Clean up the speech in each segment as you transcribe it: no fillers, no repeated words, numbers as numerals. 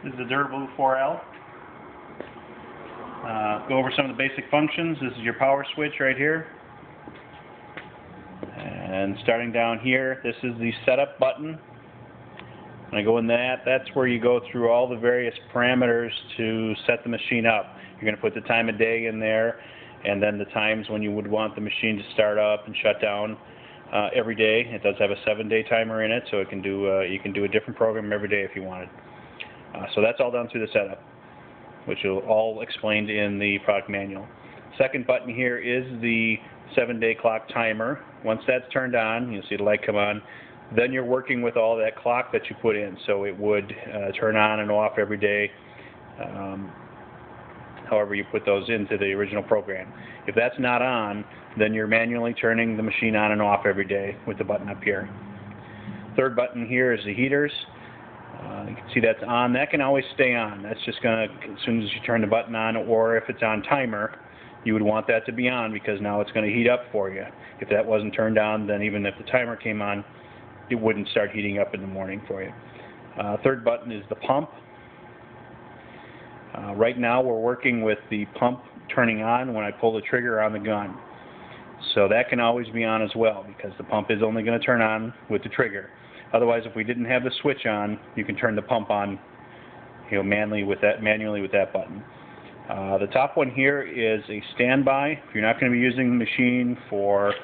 This is the DuraBlue 4L. Go over some of the basic functions. This is your power switch right here. And starting down here, this is the setup button. When I go in that's where you go through all the various parameters to set the machine up. You're going to put the time of day in there, and then the times when you would want the machine to start up and shut down every day. It does have a 7-day timer in it, so it can do you can do a different program every day if you wanted. So that's all done through the setup, which is all explained in the product manual. Second button here is the 7-day clock timer. Once that's turned on, you'll see the light come on. Then you're working with all that clock that you put in, so it would turn on and off every day, however you put those into the original program. If that's not on, then you're manually turning the machine on and off every day with the button up here. Third button here is the heaters. You can see that's on. That can always stay on. That's just going to, as soon as you turn the button on, or if it's on timer, you would want that to be on because now it's going to heat up for you. If that wasn't turned on, then even if the timer came on, it wouldn't start heating up in the morning for you. Third button is the pump. Right now we're working with the pump turning on when I pull the trigger on the gun. So that can always be on as well because the pump is only going to turn on with the trigger. Otherwise, if we didn't have the switch on, you can turn the pump on, manually with that button. The top one here is a standby. If you're not going to be using the machine for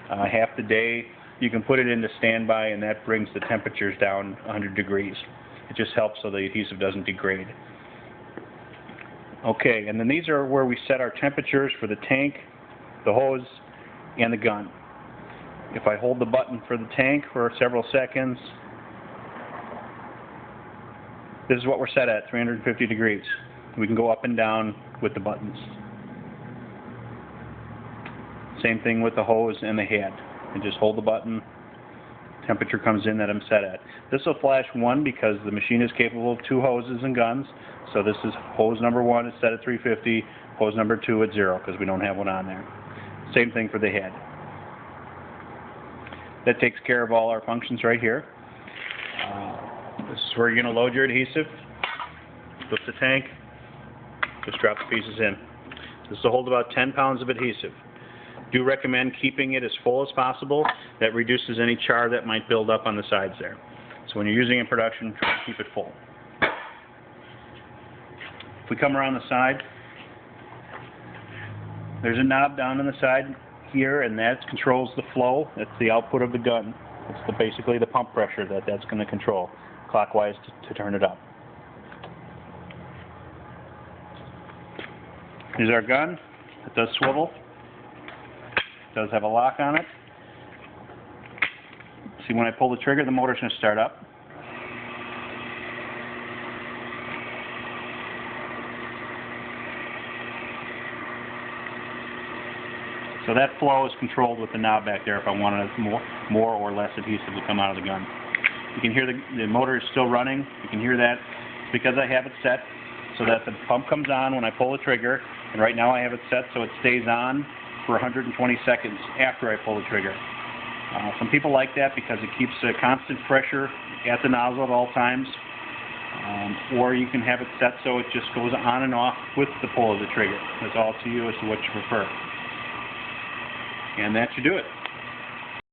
half the day, you can put it into standby, and that brings the temperatures down 100 degrees. It just helps so the adhesive doesn't degrade. Okay, and then these are where we set our temperatures for the tank, the hose, and the gun. If I hold the button for the tank for several seconds, this is what we're set at, 350 degrees. We can go up and down with the buttons. Same thing with the hose and the head. And just hold the button, temperature comes in that I'm set at. This will flash 1 because the machine is capable of 2 hoses and guns. So this is hose number 1 is set at 350, hose number 2 at 0 because we don't have one on there. Same thing for the head. That takes care of all our functions right here. This is where you're going to load your adhesive. Flip the tank. Just drop the pieces in. This will hold about 10 pounds of adhesive. Do recommend keeping it as full as possible. That reduces any char that might build up on the sides there. So when you're using it in production, try to keep it full. If we come around the side, there's a knob down on the side here, and that controls the flow. That's the output of the gun. It's basically the pump pressure that's going to control clockwise to turn it up. Here's our gun. It does swivel. It does have a lock on it. See, when I pull the trigger, the motor's going to start up. So that flow is controlled with the knob back there if I wanted more or less adhesive to come out of the gun. You can hear the motor is still running. You can hear that. It's because I have it set so that the pump comes on when I pull the trigger. And right now I have it set so it stays on for 120 seconds after I pull the trigger. Some people like that because it keeps a constant pressure at the nozzle at all times. Or you can have it set so it just goes on and off with the pull of the trigger. It's all to you as to what you prefer. And that should do it.